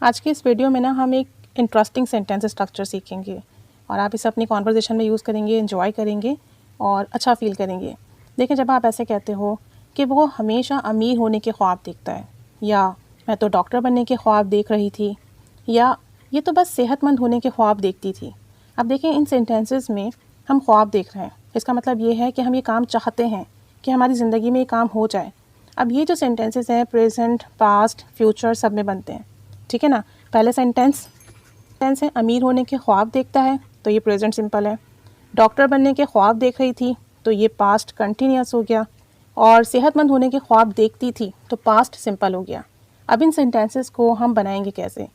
आज की इस वीडियो में ना हम एक इंटरेस्टिंग सेंटेंस स्ट्रक्चर सीखेंगे और आप इसे अपनी कॉन्वर्जेशन में यूज़ करेंगे, एंजॉय करेंगे और अच्छा फील करेंगे। देखिए, जब आप ऐसे कहते हो कि वो हमेशा अमीर होने के ख्वाब देखता है, या मैं तो डॉक्टर बनने के ख्वाब देख रही थी, या ये तो बस सेहतमंद होने के ख्वाब देखती थी। अब देखिए, इन सेंटेंसेस में हम ख्वाब देख रहे हैं। इसका मतलब ये है कि हम ये काम चाहते हैं कि हमारी ज़िंदगी में ये काम हो जाए। अब ये जो सेंटेंसेस हैं प्रेजेंट, पास्ट, फ्यूचर सब में बनते हैं, ठीक है ना। पहले सेंटेंस है अमीर होने के ख्वाब देखता है, तो ये प्रेजेंट सिंपल है। डॉक्टर बनने के ख्वाब देख रही थी, तो ये पास्ट कंटिन्यूस हो गया। और सेहतमंद होने के ख्वाब देखती थी, तो पास्ट सिंपल हो गया। अब इन सेंटेंसेस को हम बनाएंगे कैसे?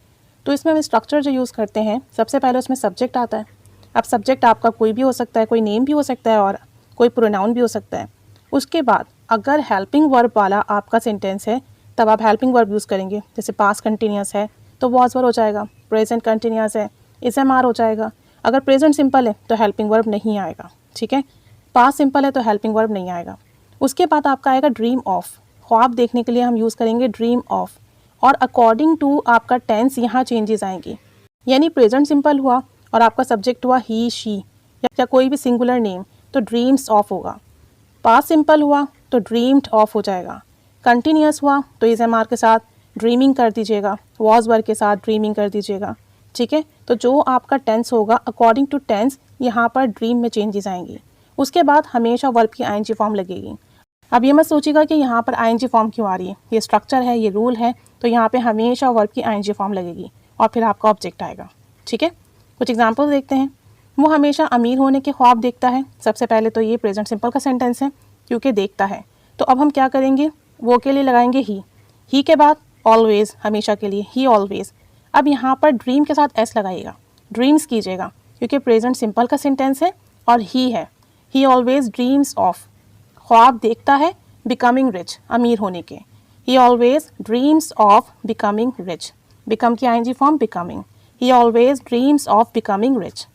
तो इसमें हम स्ट्रक्चर जो यूज़ करते हैं, सबसे पहले उसमें सब्जेक्ट आता है। अब सब्जेक्ट आपका कोई भी हो सकता है, कोई नेम भी हो सकता है और कोई प्रोनाउन भी हो सकता है। उसके बाद अगर हेल्पिंग वर्ब वाला आपका सेंटेंस है, तब आप हेल्पिंग वर्ब यूज़ करेंगे। जैसे पास्ट कंटिन्यूस है तो वॉज वर्ब हो जाएगा, प्रेजेंट कंटिन्यूस है SMR हो जाएगा। अगर प्रेजेंट सिंपल है तो हेल्पिंग वर्ब नहीं आएगा, ठीक है। पास्ट सिंपल है तो हेल्पिंग वर्ब नहीं आएगा। उसके बाद आपका आएगा ड्रीम ऑफ। ख्वाब देखने के लिए हम यूज़ करेंगे ड्रीम ऑफ, और अकॉर्डिंग टू आपका टेंस यहाँ चेंजेस आएंगी। यानी प्रेजेंट सिंपल हुआ और आपका सब्जेक्ट हुआ ही, शी या कोई भी सिंगुलर नेम, तो ड्रीम्स ऑफ होगा। पास्ट सिंपल हुआ तो ड्रीम्ड ऑफ हो जाएगा। कंटिन्यूस हुआ तो SMR के साथ ड्रीमिंग कर दीजिएगा, वॉज वर्ब के साथ ड्रीमिंग कर दीजिएगा, ठीक है। तो जो आपका टेंस होगा अकॉर्डिंग टू टेंस, यहाँ पर ड्रीम में चेंजेस आएंगी। उसके बाद हमेशा वर्ब की ING फॉर्म लगेगी। अब ये मत सोचिएगा कि यहाँ पर ING फॉर्म क्यों आ रही है, ये स्ट्रक्चर है, ये रूल है, तो यहाँ पे हमेशा वर्ब की ING फॉर्म लगेगी और फिर आपका ऑब्जेक्ट आएगा, ठीक है। कुछ एग्जाम्पल देखते हैं। वो हमेशा अमीर होने के ख्वाब देखता है। सबसे पहले तो ये प्रेजेंट सिंपल का सेंटेंस है क्योंकि देखता है। तो अब हम क्या करेंगे, वो के लिए लगाएंगे ही के बाद ऑलवेज, हमेशा के लिए ही ऑलवेज। अब यहाँ पर ड्रीम के साथ S लगाइएगा, ड्रीम्स कीजिएगा क्योंकि प्रेजेंट सिंपल का सेंटेंस है और ही है। ही ऑलवेज ड्रीम्स ऑफ, ख्वाब देखता है बिकमिंग रिच, अमीर होने के। ही always dreams of becoming rich, become की ING form becoming. He always dreams of becoming rich.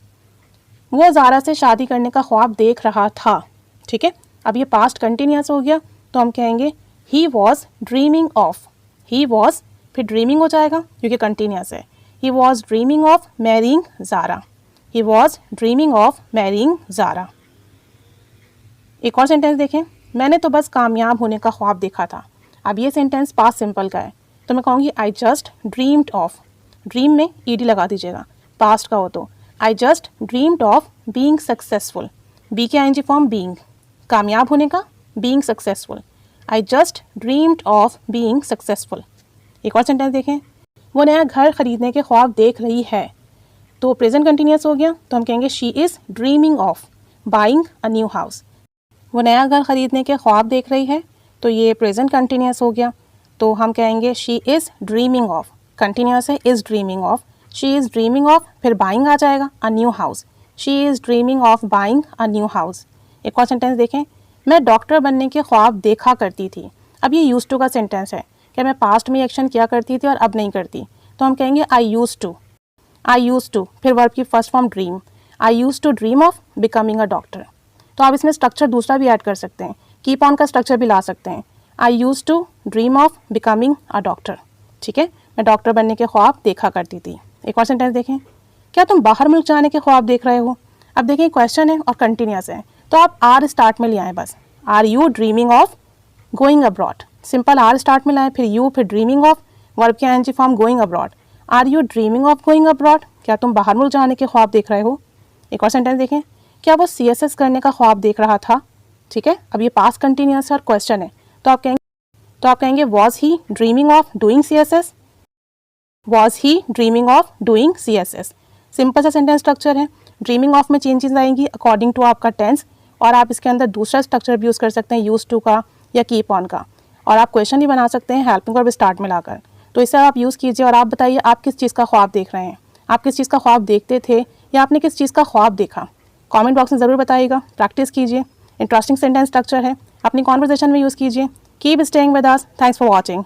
वो ज़ारा से शादी करने का ख्वाब देख रहा था, ठीक है। अब ये पास्ट कंटिन्यूस हो गया तो हम कहेंगे he was dreaming of. He was फिर ड्रीमिंग हो जाएगा क्योंकि कंटिन्यूस है। He was dreaming of marrying Zara. He was dreaming of marrying Zara. एक और सेंटेंस देखें, मैंने तो बस कामयाब होने का ख्वाब देखा था। अब ये सेंटेंस पास्ट सिंपल का है तो मैं कहूँगी I just dreamed of. Dream में ED लगा दीजिएगा, पास्ट का हो तो I just dreamed of being successful. Be के ING फॉर्म बीइंग, कामयाब होने का being successful. I just dreamed of being successful. एक और सेंटेंस देखें, वो नया घर खरीदने के ख्वाब देख रही है। तो प्रेजेंट कंटिन्यूस हो गया तो हम कहेंगे she is dreaming of buying a new house. वो नया घर खरीदने के ख्वाब देख रही है, तो ये प्रेजेंट कंटिन्यूस हो गया तो हम कहेंगे she is dreaming of, continuous है, is dreaming of. She is dreaming of फिर बाइंग आ जाएगा a new house. She is dreaming of buying a new house. एक और सेंटेंस देखें, मैं डॉक्टर बनने के ख्वाब देखा करती थी। अब ये यूज टू का सेंटेंस है कि मैं पास्ट में एक्शन किया करती थी और अब नहीं करती, तो हम कहेंगे I use to. I use to फिर वर्ब की first form dream. I use to dream of becoming a doctor. तो आप इसमें स्ट्रक्चर दूसरा भी ऐड कर सकते हैं, कीप ऑन का स्ट्रक्चर भी ला सकते हैं। I use to dream of becoming a doctor, ठीक है। मैं डॉक्टर बनने के ख्वाब देखा करती थी। एक और सेंटेंस देखें, क्या तुम बाहर मुल्क जाने के ख्वाब देख रहे हो? अब देखिए क्वेश्चन है और कंटिन्यूस है तो आप आर स्टार्ट में ले आए बस। Are you dreaming of going abroad, simple are start में लाए, फिर यू, फिर ड्रीमिंग ऑफ, वर्ब की ING form going abroad. Are you dreaming of going abroad, क्या तुम बाहर मुल्क जाने के ख्वाब देख रहे हो? एक और सेंटेंस देखें, क्या वो CSS करने का ख्वाब देख रहा था, ठीक है। अब ये पास्ट कंटिन्यूस है और क्वेश्चन है तो आप कहेंगे was he dreaming of doing CSS। Was he dreaming of doing CSS। Simple सा सेंटेंस स्ट्रक्चर है। ड्रीमिंग ऑफ में चेंजेस आएंगी अकॉर्डिंग टू आपका टेंस, और आप इसके अंदर दूसरा स्ट्रक्चर भी यूज़ कर सकते हैं, यूज टू का या कीप ऑन का। और आप क्वेश्चन भी बना सकते हैं हेल्पिंग वर्ब स्टार्ट में लाकर। तो इसे आप यूज़ कीजिए और आप बताइए आप किस चीज़ का ख्वाब देख रहे हैं, आप किस चीज़ का ख्वाब देखते थे या आपने किस चीज़ का ख्वाब देखा। कमेंट बॉक्स में ज़रूर बताइएगा, प्रैक्टिस कीजिए। इंटरेस्टिंग सेंटेंस स्ट्रक्चर है, अपनी कॉन्वर्सेशन में यूज़ कीजिए। Keep staying with us, thanks for watching.